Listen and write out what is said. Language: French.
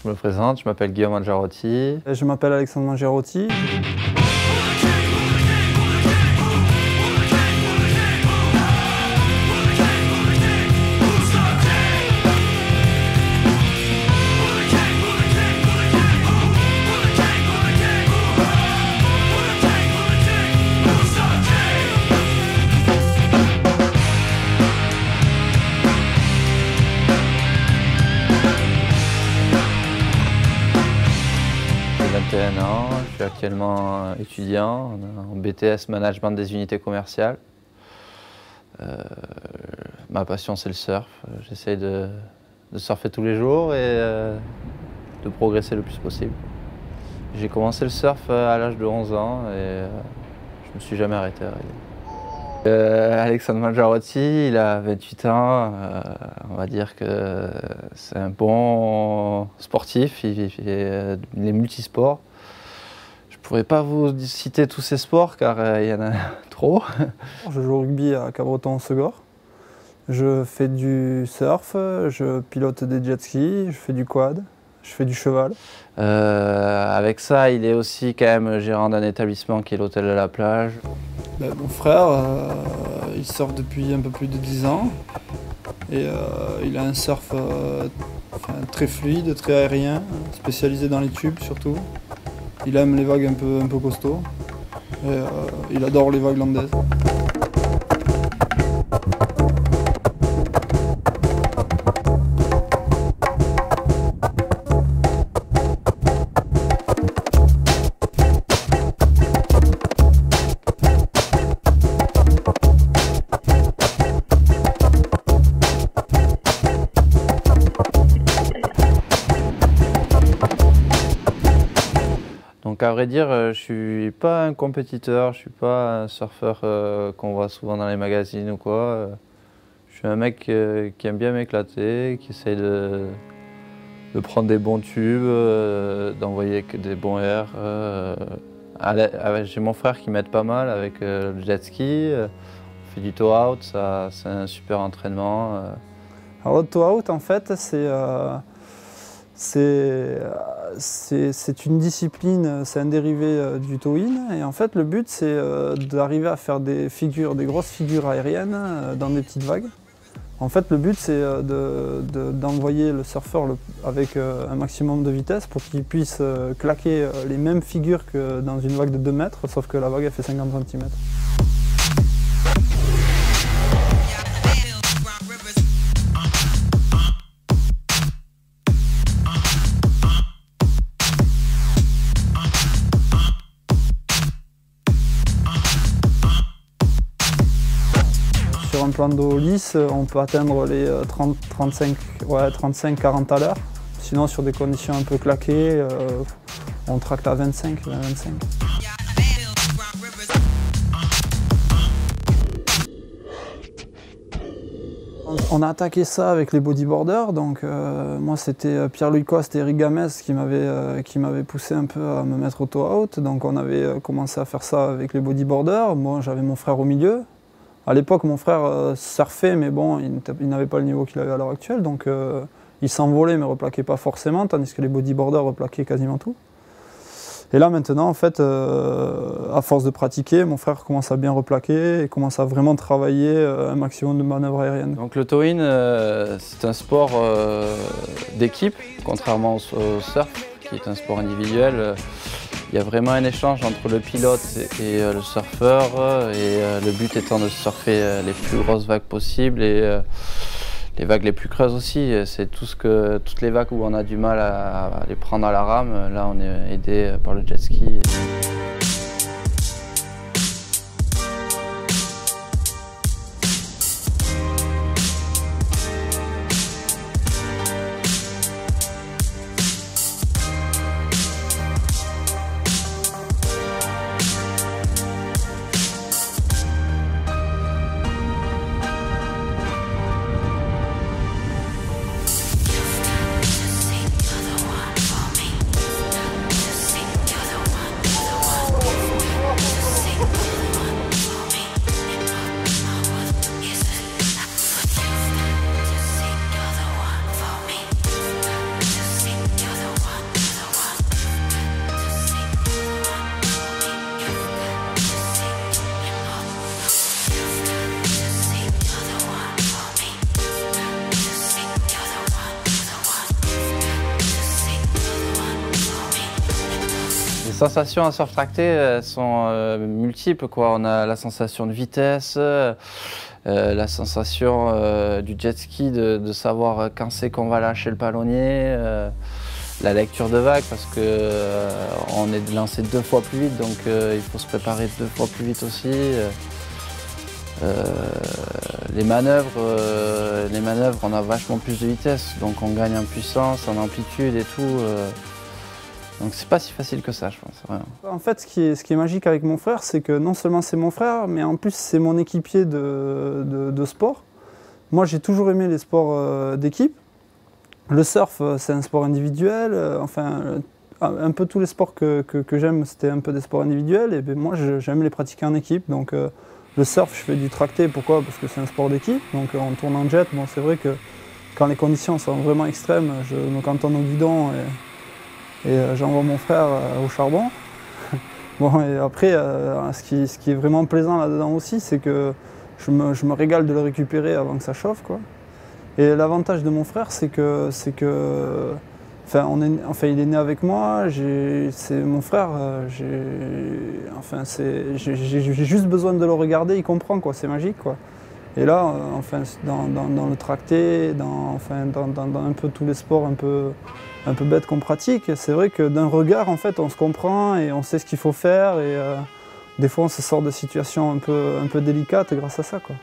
Je me présente, je m'appelle Guillaume Mangiarotti. Je m'appelle Alexandre Mangiarotti. J'ai 21 ans, je suis actuellement étudiant en BTS Management des unités commerciales. Ma passion c'est le surf, j'essaye de surfer tous les jours et de progresser le plus possible. J'ai commencé le surf à l'âge de 11 ans et je ne me suis jamais arrêté. Alexandre Mangiarotti, il a 28 ans, on va dire que c'est un bon sportif, il est multisport. Je ne pourrais pas vous citer tous ces sports car il y en a trop. Je joue au rugby à Cabreton-Segor. Je fais du surf, je pilote des jet skis, je fais du quad, je fais du cheval. Avec ça, il est aussi quand même gérant d'un établissement qui est l'hôtel de la plage. Mon frère, il surfe depuis un peu plus de 10 ans et il a un surf très fluide, très aérien, spécialisé dans les tubes surtout. Il aime les vagues un peu costauds et il adore les vagues landaises. Donc à vrai dire, je suis pas un compétiteur, je suis pas un surfeur qu'on voit souvent dans les magazines ou quoi. Je suis un mec qui aime bien m'éclater, qui essaye de prendre des bons tubes, d'envoyer des bons airs. J'ai mon frère qui m'aide pas mal avec le jet ski, on fait du tow out, c'est un super entraînement. Alors le tow out en fait c'est une discipline, c'est un dérivé du tow-in et en fait le but c'est d'arriver à faire des grosses figures aériennes dans des petites vagues. En fait le but c'est d'envoyer le surfeur avec un maximum de vitesse pour qu'il puisse claquer les mêmes figures que dans une vague de 2 mètres sauf que la vague elle fait 50 cm. Sur un plan d'eau lisse, on peut atteindre les 35-40 à l'heure. Sinon, sur des conditions un peu claquées, on traque à 25. On a attaqué ça avec les bodyboarders. Donc, moi, c'était Pierre-Louis Coste et Eric Gamès qui m'avaient poussé un peu à me mettre au tow out. Donc, on avait commencé à faire ça avec les bodyboarders. Moi, j'avais mon frère au milieu. À l'époque, mon frère surfait, mais bon, il n'avait pas le niveau qu'il avait à l'heure actuelle, donc il s'envolait mais ne replaquait pas forcément, tandis que les bodyboarders replaquaient quasiment tout. Et là maintenant, en fait, à force de pratiquer, mon frère commence à bien replaquer et commence à vraiment travailler un maximum de manœuvres aériennes. Donc le tow-in, c'est un sport d'équipe, contrairement au surf, qui est un sport individuel. Il y a vraiment un échange entre le pilote et le surfeur et le but étant de surfer les plus grosses vagues possibles et les vagues les plus creuses aussi. C'est toutes les vagues où on a du mal à les prendre à la rame, là on est aidé par le jet ski. sensations en surf tracté elles sont multiples, quoi. On a la sensation de vitesse, la sensation du jet ski, de savoir quand c'est qu'on va lâcher le palonnier, la lecture de vague parce qu'on est lancé 2 fois plus vite, donc il faut se préparer 2 fois plus vite aussi. Les manœuvres, on a vachement plus de vitesse, donc on gagne en puissance, en amplitude et tout. Donc c'est pas si facile que ça, je pense. Vraiment. En fait, ce qui est magique avec mon frère, c'est que non seulement c'est mon frère, mais en plus c'est mon équipier de sport. Moi, j'ai toujours aimé les sports d'équipe. Le surf, c'est un sport individuel. Enfin, un peu tous les sports que j'aime, c'était un peu des sports individuels. Et ben, moi, j'aime les pratiquer en équipe. Donc, le surf, je fais du tracté. Pourquoi? Parce que c'est un sport d'équipe. Donc, on tourne en jet. Bon, c'est vrai que quand les conditions sont vraiment extrêmes, je me cantonne au guidon et j'envoie mon frère au charbon. Bon, et après, ce qui est vraiment plaisant là-dedans aussi, c'est que je me régale de le récupérer avant que ça chauffe, quoi. Et l'avantage de mon frère, c'est que il est né avec moi, c'est mon frère, j'ai juste besoin de le regarder, il comprend, quoi, c'est magique, quoi. Et là, dans le tracté, dans un peu tous les sports un peu bêtes qu'on pratique, c'est vrai que d'un regard, en fait, on se comprend et on sait ce qu'il faut faire et des fois on se sort de situations un peu délicates grâce à ça, quoi.